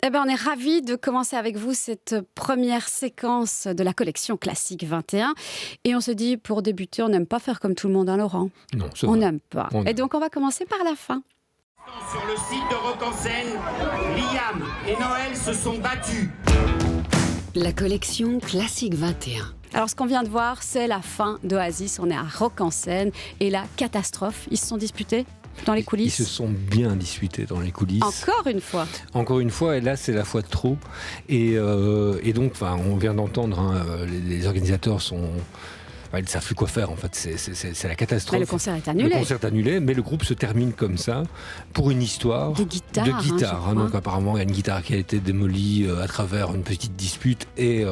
Eh ben, on est ravis de commencer avec vous cette première séquence de la collection Classique 21. Et on se dit, pour débuter, on n'aime pas faire comme tout le monde, hein, Laurent? Non, c'est On vrai. n'aime pas. Et donc, on va commencer par la fin. Sur le site de Rock en Seine, Liam et Noël se sont battus. La collection Classique 21. Alors, ce qu'on vient de voir, c'est la fin d'Oasis. On est à Rock en Seine. Et la catastrophe, ils se sont disputés dans les coulisses. Ils se sont bien disputés dans les coulisses. Encore une fois. Encore une fois, et là c'est la fois de trop. Et donc, on vient d'entendre, les organisateurs sont... Ils ne savent plus quoi faire en fait, c'est la catastrophe. Le concert est annulé. Le concert est annulé, mais le groupe se termine comme ça pour une histoire de guitare. Donc apparemment il y a une guitare qui a été démolie à travers une petite dispute. Et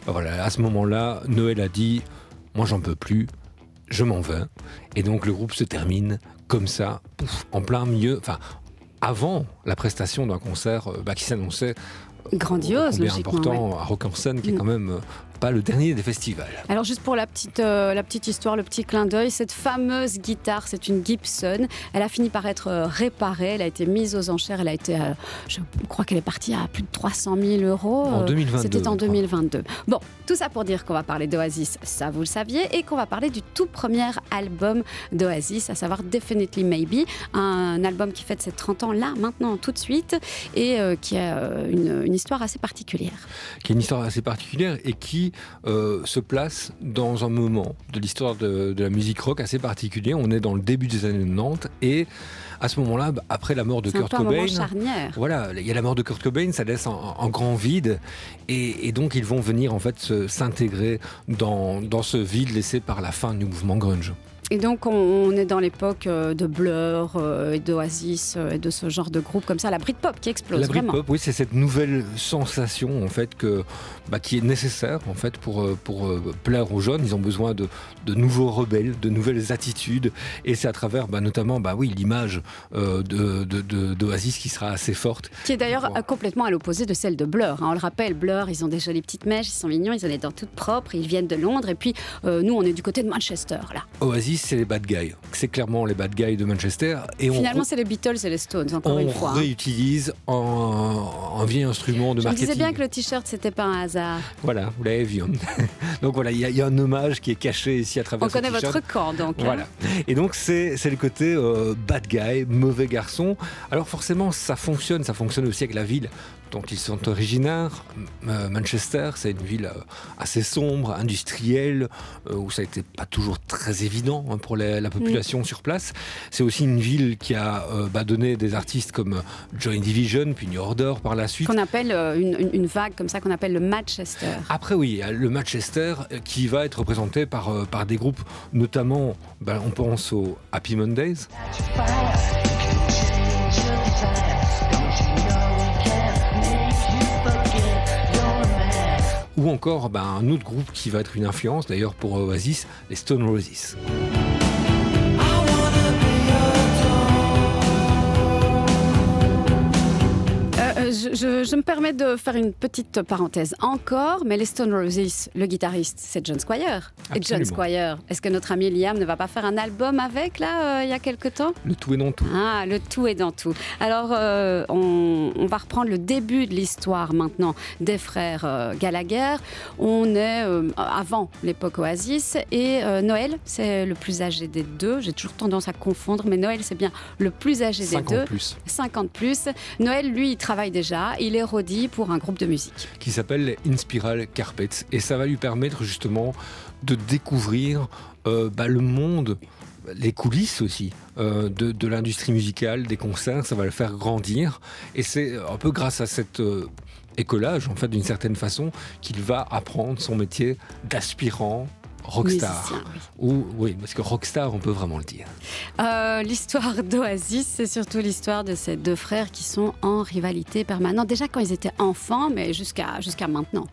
voilà, à ce moment-là, Noël a dit « Moi j'en peux plus, je m'en vais ». Et donc le groupe se termine comme ça, en plein milieu, avant la prestation d'un concert qui s'annonçait grandiose, combien logiquement. important à Rock en Seine, qui est quand même pas le dernier des festivals. Alors juste pour la petite histoire, le petit clin d'œil, cette fameuse guitare, c'est une Gibson. Elle a fini par être réparée, elle a été mise aux enchères, elle a été, je crois qu'elle est partie à plus de 300 000 euros. En 2022. C'était en 2022. Bon, tout ça pour dire qu'on va parler d'Oasis, ça vous le saviez, et qu'on va parler du tout premier album d'Oasis, à savoir Definitely Maybe, un album qui fête ses 30 ans là, maintenant, tout de suite, et qui a une histoire assez particulière. Qui est une histoire assez particulière et qui se place dans un moment de l'histoire de la musique rock assez particulier. On est dans le début des années 90 et à ce moment-là, après la mort de Kurt Cobain, un moment charnière. Voilà, il y a la mort de Kurt Cobain, ça laisse un grand vide et donc ils vont venir en fait s'intégrer dans ce vide laissé par la fin du mouvement grunge. Et donc, on est dans l'époque de Blur, et d'Oasis, et de ce genre de groupe comme ça, la Britpop qui explose la vraiment. Britpop, oui, c'est cette nouvelle sensation en fait qui est nécessaire en fait pour plaire aux jeunes. Ils ont besoin de nouveaux rebelles, de nouvelles attitudes, et c'est à travers notamment l'image d'Oasis qui sera assez forte. Qui est d'ailleurs complètement à l'opposé de celle de Blur. Hein. On le rappelle, Blur, ils ont des jolies petites mèches, ils sont mignons, ils ont les dents toutes propres, ils viennent de Londres, et puis nous, on est du côté de Manchester là. Oasis, c'est les bad guys. C'est clairement les bad guys de Manchester. Et finalement, c'est les Beatles et les Stones, encore une fois. On réutilise un vieil instrument de marketing. Je me disais bien que le t-shirt, c'était pas un hasard. Voilà, vous l'avez vu. Donc voilà, il y a un hommage qui est caché ici à travers ce t-shirt. On connaît votre camp, donc. Voilà. Et donc, c'est le côté bad guy, mauvais garçon. Alors forcément, ça fonctionne aussi avec la ville dont ils sont originaires. Manchester, c'est une ville assez sombre, industrielle, où ça n'a été pas toujours très évident pour la population sur place. C'est aussi une ville qui a donné des artistes comme Joy Division, puis New Order par la suite. Qu'on appelle une vague comme ça, qu'on appelle le Manchester. Après oui, le Manchester qui va être représenté par des groupes, notamment, on pense aux Happy Mondays. Ou encore un autre groupe qui va être une influence d'ailleurs pour Oasis, les Stone Roses. Je me permets de faire une petite parenthèse encore, mais les Stone Roses, le guitariste, c'est John Squire. Absolument. Et John Squire, est-ce que notre ami Liam ne va pas faire un album avec, là, il y a quelque temps? Le tout est dans tout. Ah, le tout est dans tout. Alors, on va reprendre le début de l'histoire maintenant des frères Gallagher. On est avant l'époque Oasis et Noël, c'est le plus âgé des deux. J'ai toujours tendance à confondre, mais Noël, c'est bien le plus âgé des deux. 50 plus. Noël, lui, il travaille déjà. Il est roadie pour un groupe de musique qui s'appelle les Inspiral Carpets, et ça va lui permettre justement de découvrir le monde, les coulisses aussi de l'industrie musicale, des concerts. Ça va le faire grandir, et c'est un peu grâce à cet écolage en fait d'une certaine façon qu'il va apprendre son métier d'aspirant rockstar. Musicien, oui. Oui, parce que rockstar, on peut vraiment le dire. L'histoire d'Oasis, c'est surtout l'histoire de ces deux frères qui sont en rivalité permanente. Déjà quand ils étaient enfants, mais jusqu'à maintenant.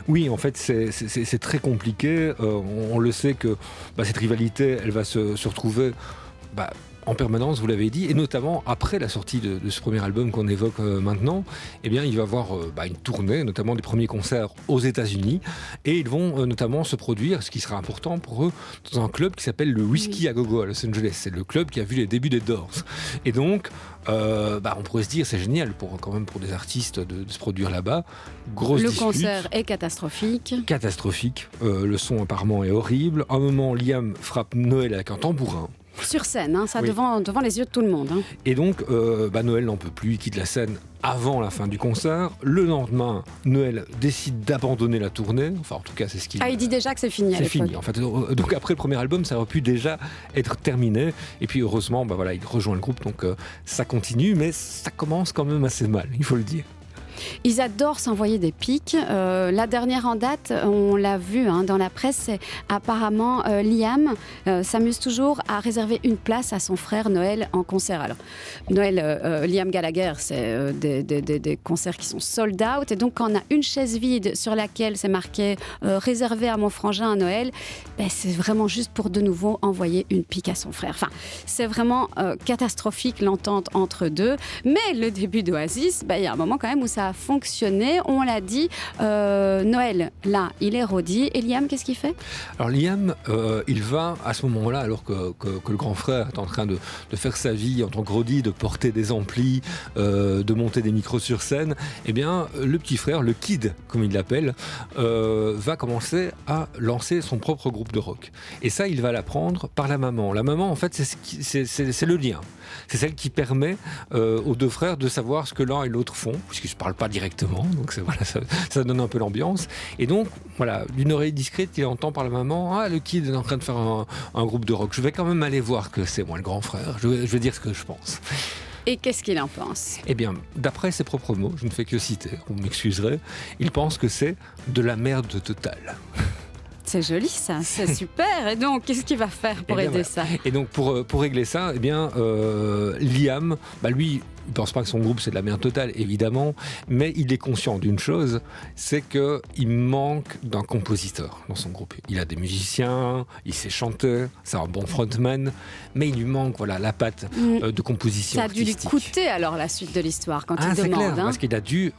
Oui, en fait, c'est très compliqué. On le sait que cette rivalité, elle va se retrouver en permanence, vous l'avez dit, et notamment après la sortie de ce premier album qu'on évoque maintenant, eh bien, il va y avoir une tournée, notamment des premiers concerts aux États-Unis, et ils vont notamment se produire, ce qui sera important pour eux, dans un club qui s'appelle le Whiskey à Gogo à Los Angeles. C'est le club qui a vu les débuts des Doors. Et donc, on pourrait se dire, c'est génial quand même pour des artistes de se produire là-bas. Grosse dispute. Le concert est catastrophique. Catastrophique. Le son apparemment est horrible. À un moment, Liam frappe Noël avec un tambourin. Sur scène, ça Oui. devant les yeux de tout le monde. Et donc, Noël n'en peut plus, il quitte la scène avant la fin du concert. Le lendemain, Noël décide d'abandonner la tournée. Enfin, en tout cas, c'est ce qu'il... Il dit déjà que c'est fini à C'est l'époque. fini. En fait, donc après le premier album, ça aurait pu déjà être terminé. Et puis heureusement, il rejoint le groupe, donc ça continue, mais ça commence quand même assez mal, il faut le dire. Ils adorent s'envoyer des pics. La dernière en date, on l'a vu dans la presse, c'est apparemment Liam s'amuse toujours à réserver une place à son frère Noël en concert. Alors, Liam Gallagher, c'est des concerts qui sont sold out. Et donc, quand on a une chaise vide sur laquelle c'est marqué réservé à mon frangin à Noël, c'est vraiment juste pour de nouveau envoyer une pique à son frère. Enfin, c'est vraiment catastrophique l'entente entre deux. Mais le début d'Oasis, il y a un moment quand même où ça a fonctionné. On l'a dit, Noël, là, il est rodé. Et Liam, qu'est-ce qu'il fait ? Alors Liam, il va à ce moment-là, alors que le grand frère est en train de faire sa vie en tant que rodé, de porter des amplis, de monter des micros sur scène, eh bien, le petit frère, le kid, comme il l'appelle, va commencer à lancer son propre groupe de rock. Et ça, il va l'apprendre par la maman. La maman, en fait, c'est le lien. C'est celle qui permet aux deux frères de savoir ce que l'un et l'autre font, puisqu'ils ne se parlent pas directement, donc ça donne un peu l'ambiance. Et donc, d'une oreille discrète, il entend par la maman, le kid est en train de faire un groupe de rock. Je vais quand même aller voir que c'est moi le grand frère, je vais dire ce que je pense. Et qu'est-ce qu'il en pense ? Eh bien, d'après ses propres mots, je ne fais que citer, vous m'excuserez, il pense que c'est de la merde totale. C'est joli ça, c'est super. Et donc, qu'est-ce qu'il va faire pour aider ça ? Et donc, pour régler ça, eh bien, Liam, lui, il ne pense pas que son groupe c'est de la merde totale, évidemment, mais il est conscient d'une chose, c'est qu'il manque d'un compositeur dans son groupe. Il a des musiciens, il sait chanter, c'est un bon frontman, mais il lui manque la patte de composition artistique. Ça a dû lui coûter alors la suite de l'histoire quand il c'est demande. Clair, parce qu'il a dû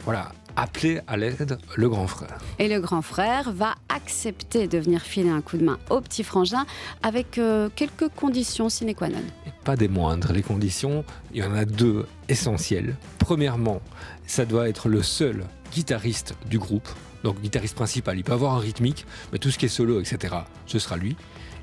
appeler à l'aide le grand frère. Et le grand frère va accepter de venir filer un coup de main au petit frangin avec quelques conditions sine qua non. Et pas des moindres. Les conditions, il y en a deux essentielles. Premièrement, ça doit être le seul guitariste du groupe, donc guitariste principal. Il peut avoir un rythmique, mais tout ce qui est solo, etc., ce sera lui.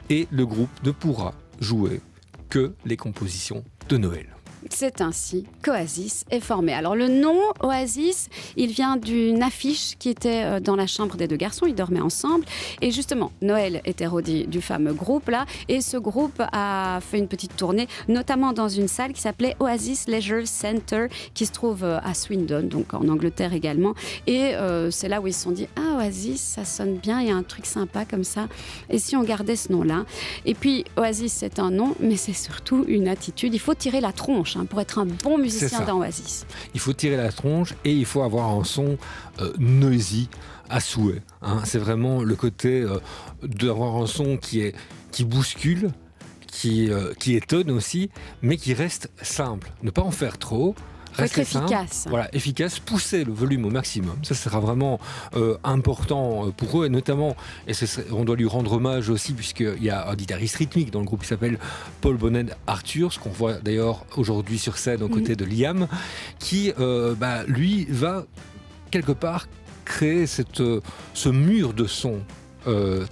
Et le groupe ne pourra jouer que les compositions de Noël. C'est ainsi qu'Oasis est formé. Alors le nom Oasis, il vient d'une affiche qui était dans la chambre des deux garçons, ils dormaient ensemble. Et justement, Noël était rodé du fameux groupe là, et ce groupe a fait une petite tournée, notamment dans une salle qui s'appelait Oasis Leisure Center, qui se trouve à Swindon, donc en Angleterre également. Et c'est là où ils se sont dit, Oasis, ça sonne bien, il y a un truc sympa comme ça. Et si on gardait ce nom-là ? Et puis Oasis, c'est un nom, mais c'est surtout une attitude. Il faut tirer la tronche pour être un bon musicien dans Oasis. Il faut tirer la tronche et il faut avoir un son noisy à souhait. C'est vraiment le côté d'avoir un son qui bouscule, qui étonne aussi, mais qui reste simple. Ne pas en faire trop. Être efficace. Efficace, pousser le volume au maximum. Ça sera vraiment important pour eux, et notamment, on doit lui rendre hommage aussi, puisqu'il y a un guitariste rythmique dans le groupe qui s'appelle Paul Bonnen-Arthur, ce qu'on voit d'ailleurs aujourd'hui sur scène aux côtés de Liam, qui, lui, va quelque part créer ce mur de son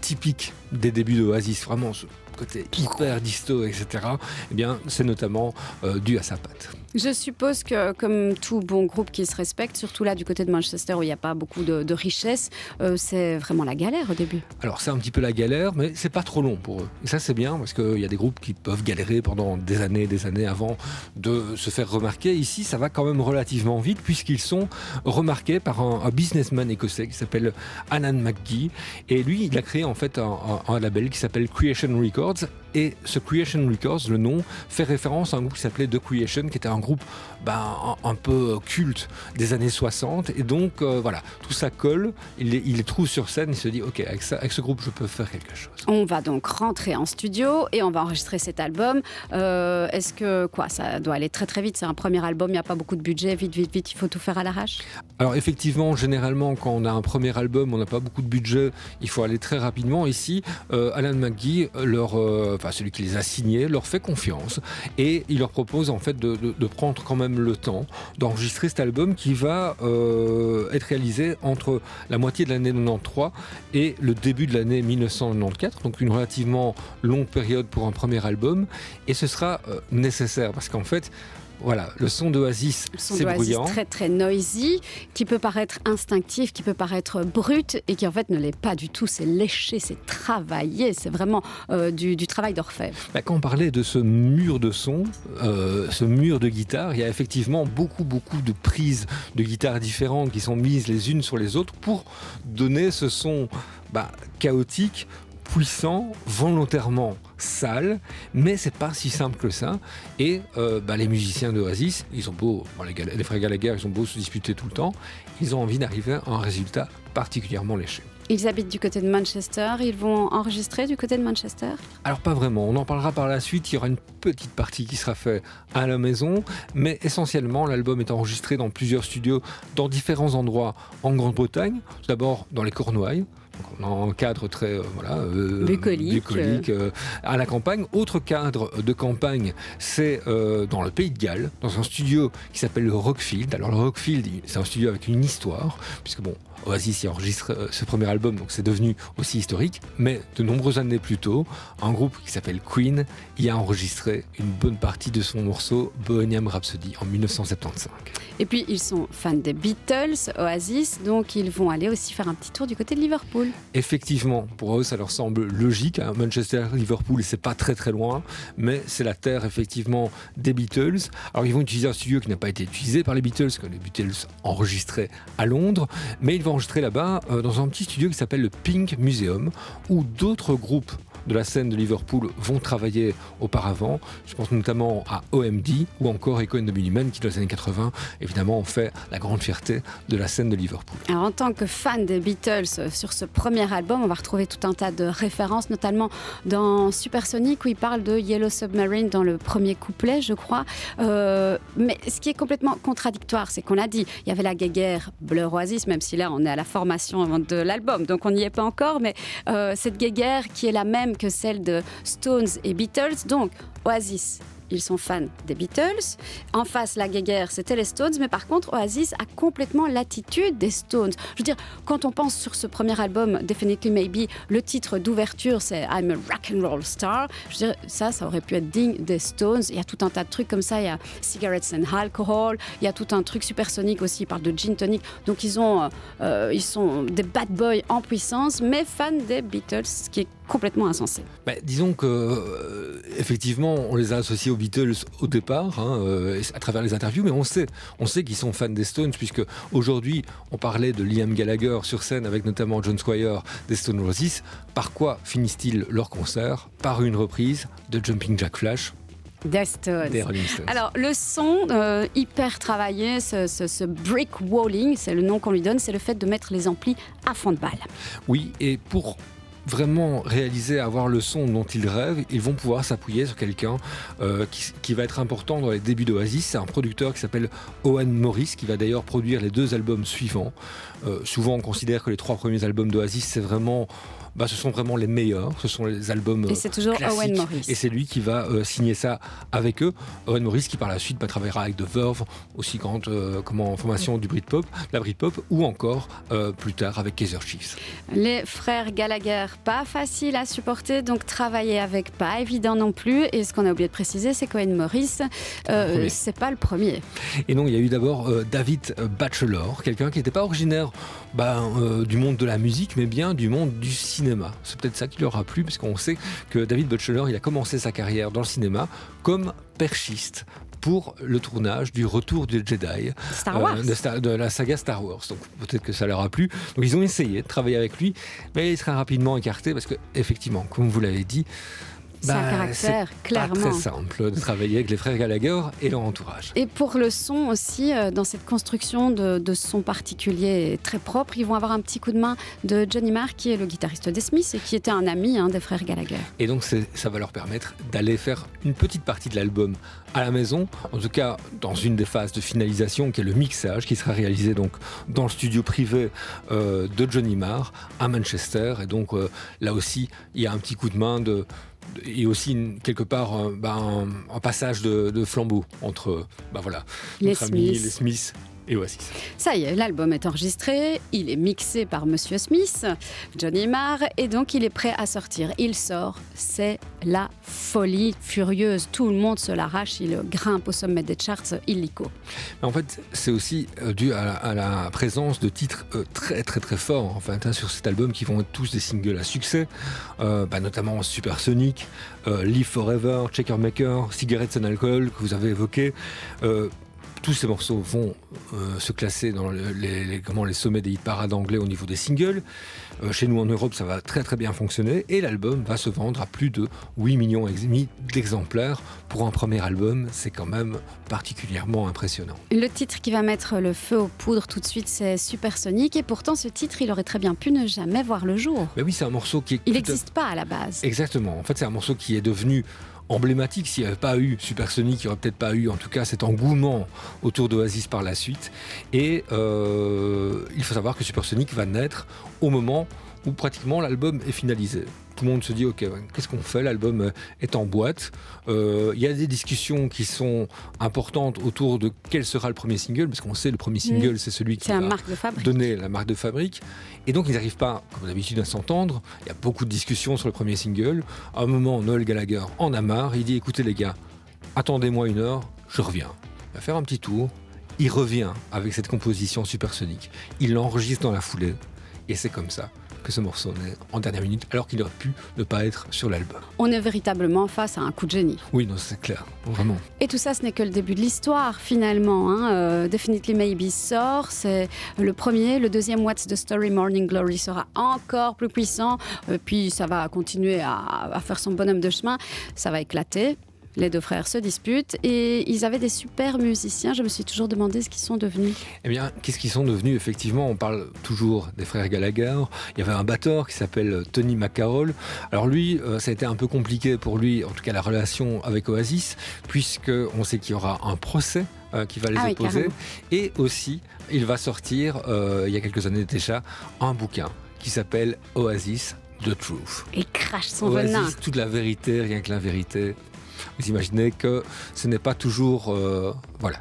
typique des débuts d'Oasis, vraiment ce côté hyper disto, etc. Eh bien, c'est notamment dû à sa patte. Je suppose que, comme tout bon groupe qui se respecte, surtout là du côté de Manchester où il n'y a pas beaucoup de richesse, c'est vraiment la galère au début. Alors c'est un petit peu la galère, mais c'est pas trop long pour eux. Et ça c'est bien, parce qu'il y a des groupes qui peuvent galérer pendant des années avant de se faire remarquer. Ici ça va quand même relativement vite, puisqu'ils sont remarqués par un businessman écossais qui s'appelle Alan McGee. Et lui, il a créé en fait un label qui s'appelle Creation Records. Et ce Creation Records, le nom, fait référence à un groupe qui s'appelait The Creation, qui était un groupe un peu culte des années 60. Et donc, voilà, tout ça colle. Il les trouve sur scène, il se dit, OK, avec ce groupe, je peux faire quelque chose. On va donc rentrer en studio et on va enregistrer cet album. Est-ce que, ça doit aller très très vite? C'est un premier album, il n'y a pas beaucoup de budget, vite, il faut tout faire à l'arrache? Alors effectivement, généralement, quand on a un premier album, on n'a pas beaucoup de budget, il faut aller très rapidement. Ici, Alan McGee, celui qui les a signés, leur fait confiance et il leur propose en fait de prendre quand même le temps d'enregistrer cet album qui va être réalisé entre la moitié de l'année 93 et le début de l'année 1994, donc une relativement longue période pour un premier album, et ce sera nécessaire parce qu'en fait, voilà, le son d'Oasis, c'est bruyant. Très très noisy, qui peut paraître instinctif, qui peut paraître brut et qui en fait ne l'est pas du tout. C'est léché, c'est travaillé, c'est vraiment du travail d'orfèvre. Quand on parlait de ce mur de son, ce mur de guitare, il y a effectivement beaucoup de prises de guitare différentes qui sont mises les unes sur les autres pour donner ce son chaotique, puissant, volontairement sale, mais c'est pas si simple que ça. Et les musiciens d'Oasis, ils ont beau, les frères Gallagher, ils ont beau se disputer tout le temps, ils ont envie d'arriver à un résultat particulièrement léché. Ils habitent du côté de Manchester, ils vont enregistrer du côté de Manchester? Alors pas vraiment, on en parlera par la suite, il y aura une petite partie qui sera faite à la maison, mais essentiellement l'album est enregistré dans plusieurs studios, dans différents endroits en Grande-Bretagne, tout d'abord dans les Cornouailles. On a un cadre très bucolique à la campagne. Autre cadre de campagne, c'est dans le Pays de Galles, dans un studio qui s'appelle le Rockfield. Alors le Rockfield, c'est un studio avec une histoire, puisque Oasis y enregistre ce premier album, donc c'est devenu aussi historique. Mais de nombreuses années plus tôt, un groupe qui s'appelle Queen y a enregistré une bonne partie de son morceau Bohemian Rhapsody en 1975. Et puis ils sont fans des Beatles, Oasis, donc ils vont aller aussi faire un petit tour du côté de Liverpool. Effectivement, pour eux ça leur semble logique, Manchester, Liverpool, c'est pas très très loin, mais c'est la terre effectivement des Beatles. Alors ils vont utiliser un studio qui n'a pas été utilisé par les Beatles, que les Beatles enregistraient à Londres, mais ils vont enregistrer là-bas dans un petit studio qui s'appelle le Pink Museum, où d'autres groupes de la scène de Liverpool vont travailler auparavant. Je pense notamment à OMD ou encore Echo and the Bunnymen qui dans les années 80 évidemment ont fait la grande fierté de la scène de Liverpool. Alors en tant que fan des Beatles, sur ce premier album, on va retrouver tout un tas de références, notamment dans Supersonic où il parle de Yellow Submarine dans le premier couplet, je crois. Mais ce qui est complètement contradictoire, c'est qu'on l'a dit, il y avait la guéguerre Blur Oasis, même si là on est à la formation de l'album, donc on n'y est pas encore, mais cette guéguerre qui est la même que celle de Stones et Beatles. Donc Oasis, ils sont fans des Beatles. En face, la guéguerre, c'était les Stones. Mais par contre, Oasis a complètement l'attitude des Stones. Je veux dire, quand on pense sur ce premier album, Definitely Maybe, le titre d'ouverture, c'est I'm a rock'n'roll star. Je veux dire, ça aurait pu être digne des Stones. Il y a tout un tas de trucs comme ça. Il y a Cigarettes and Alcohol. Il y a tout un truc Supersonic aussi. Il parle de gin tonic. Donc, ils sont des bad boys en puissance, mais fans des Beatles, ce qui est complètement insensé. Disons que effectivement, on les a associés aux Beatles au départ, à travers les interviews, mais on sait qu'ils sont fans des Stones, puisque aujourd'hui, on parlait de Liam Gallagher sur scène avec notamment John Squire des Stone Roses. Par quoi finissent-ils leur concert? Par une reprise de Jumping Jack Flash des Stones. Alors le son hyper travaillé, ce brick walling, c'est le nom qu'on lui donne, c'est le fait de mettre les amplis à fond de balle. Oui, et pour vraiment réaliser, avoir le son dont ils rêvent, ils vont pouvoir s'appuyer sur quelqu'un qui va être important dans les débuts d'Oasis. C'est un producteur qui s'appelle Owen Morris, qui va d'ailleurs produire les 2 albums suivants. Souvent on considère que les 3 premiers albums d'Oasis, ce sont vraiment les meilleurs, ce sont les albums et c'est toujours classiques. Owen Morris. Et c'est lui qui va signer ça avec eux. Owen Morris qui par la suite travaillera avec The Verve, aussi grande formation du Britpop, la Britpop, ou encore plus tard avec Kaiser Chiefs. Les frères Gallagher, pas facile à supporter, donc travailler avec, pas évident non plus. Et ce qu'on a oublié de préciser, c'est qu'Owen Morris, c'est pas le premier. Et non, il y a eu d'abord David Batchelor, quelqu'un qui n'était pas originaire du monde de la musique, mais bien du monde du cinéma. C'est peut-être ça qui leur a plu, parce qu'on sait que David Batchelor, il a commencé sa carrière dans le cinéma comme perchiste pour le tournage du Retour du Jedi, Star Wars. De la saga Star Wars. Donc peut-être que ça leur a plu. Donc ils ont essayé de travailler avec lui, mais il sera rapidement écarté parce que, effectivement, comme vous l'avez dit, C'est un caractère, c'est clairement. pas très simple de travailler avec les frères Gallagher et leur entourage. Et pour le son aussi, dans cette construction de son particulier et très propre, ils vont avoir un petit coup de main de Johnny Marr, qui est le guitariste des Smiths et qui était un ami des frères Gallagher. Et donc ça va leur permettre d'aller faire une petite partie de l'album à la maison, en tout cas dans une des phases de finalisation qui est le mixage, qui sera réalisé donc dans le studio privé de Johnny Marr à Manchester. Et donc là aussi il y a un petit coup de main et aussi quelque part un passage de flambeau entre notre ami, les Smiths et Oasis. Ça y est, l'album est enregistré, il est mixé par Monsieur Smith, Johnny Marr, et donc il est prêt à sortir. Il sort, c'est la folie furieuse, tout le monde se l'arrache, il grimpe au sommet des charts illico. En fait, c'est aussi dû à la présence de titres très très très forts sur cet album, qui vont être tous des singles à succès, notamment Supersonic, Live Forever, Checkermaker, Cigarettes and Alcohol que vous avez évoqué. Tous ces morceaux vont se classer dans les sommets des hit parades anglais au niveau des singles. Chez nous en Europe, ça va très très bien fonctionner et l'album va se vendre à plus de 8 millions et demi d'exemplaires. Pour un premier album, c'est quand même particulièrement impressionnant. Le titre qui va mettre le feu aux poudres tout de suite, c'est Supersonic, et pourtant ce titre, il aurait très bien pu ne jamais voir le jour. Mais oui, c'est un morceau qui est... Il n'existe pas à la base. Exactement. En fait, c'est un morceau qui est devenu emblématique. S'il n'y avait pas eu Supersonic, il n'y aurait peut-être pas eu en tout cas cet engouement autour d'Oasis par la suite. Et il faut savoir que Supersonic va naître au moment où pratiquement l'album est finalisé. Tout le monde se dit ok, qu'est-ce qu'on fait? L'album est en boîte. Il y a des discussions qui sont importantes autour de quel sera le premier single, parce qu'on sait le premier single c'est celui qui va donner la marque de fabrique. Et donc ils n'arrivent pas, comme d'habitude, à s'entendre. Il y a beaucoup de discussions sur le premier single. À un moment, Noel Gallagher en a marre. Il dit écoutez les gars, attendez-moi une heure, je reviens. Il va faire un petit tour. Il revient avec cette composition Supersonic. Il l'enregistre dans la foulée. Et c'est comme ça que ce morceau est en dernière minute, alors qu'il aurait pu ne pas être sur l'album. On est véritablement face à un coup de génie. Oui, non, c'est clair, vraiment. Et tout ça, ce n'est que le début de l'histoire, finalement. Definitely Maybe sort, c'est le premier. Le deuxième, What's the Story, Morning Glory, sera encore plus puissant. Puis ça va continuer à faire son bonhomme de chemin. Ça va éclater. Les deux frères se disputent et ils avaient des super musiciens. Je me suis toujours demandé ce qu'ils sont devenus. Eh bien, qu'est-ce qu'ils sont devenus? Effectivement, on parle toujours des frères Gallagher. Il y avait un batteur qui s'appelle Tony McCarroll. Alors lui, ça a été un peu compliqué pour lui, en tout cas la relation avec Oasis, puisqu'on sait qu'il y aura un procès qui va les opposer. Et aussi, il va sortir, il y a quelques années déjà, un bouquin qui s'appelle Oasis, The Truth. Il crache son Oasis, venin. Toute la vérité, rien que la vérité. Vous imaginez que ce n'est pas toujours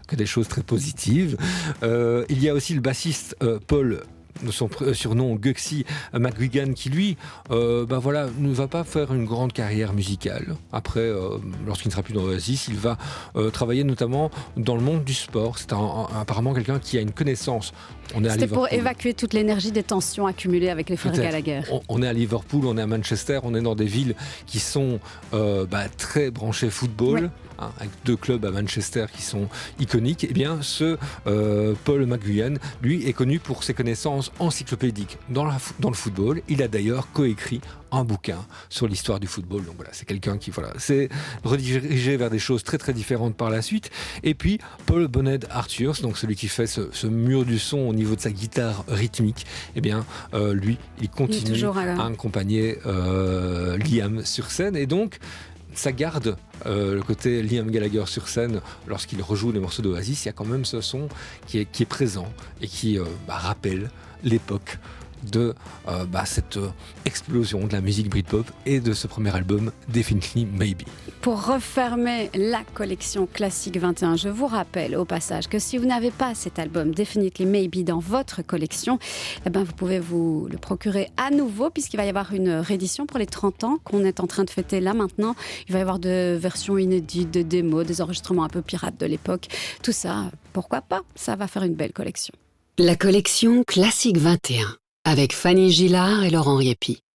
que des choses très positives. Il y a aussi le bassiste Paul, de son surnom Guxy McGuigan, qui lui ne va pas faire une grande carrière musicale. Après, lorsqu'il ne sera plus dans Oasis, il va travailler notamment dans le monde du sport. C'est apparemment quelqu'un qui a une connaissance. C'était pour évacuer toute l'énergie des tensions accumulées avec les frères Gallagher. On est à Liverpool, on est à Manchester, on est dans des villes qui sont très branchées football. Ouais. Avec deux clubs à Manchester qui sont iconiques. Eh bien, ce Paul McGuigan, lui, est connu pour ses connaissances encyclopédiques dans le football. Il a d'ailleurs coécrit un bouquin sur l'histoire du football. Donc voilà, c'est quelqu'un qui s'est redirigé vers des choses très très différentes par la suite. Et puis Paul Bonnet Arthurs, donc celui qui fait ce mur du son au niveau de sa guitare rythmique, eh bien lui, il continue à accompagner Liam sur scène. Et donc ça garde le côté Liam Gallagher sur scène lorsqu'il rejoue les morceaux d'Oasis. Il y a quand même ce son qui est présent et qui rappelle l'époque de cette explosion de la musique Britpop et de ce premier album Definitely Maybe. Pour refermer la collection Classique 21, je vous rappelle au passage que si vous n'avez pas cet album Definitely Maybe dans votre collection, vous pouvez vous le procurer à nouveau, puisqu'il va y avoir une réédition pour les 30 ans qu'on est en train de fêter là maintenant. Il va y avoir des versions inédites, des démos, des enregistrements un peu pirates de l'époque. Tout ça, pourquoi pas? Ça va faire une belle collection. La collection Classique 21 avec Fanny Gillard et Laurent Riepi.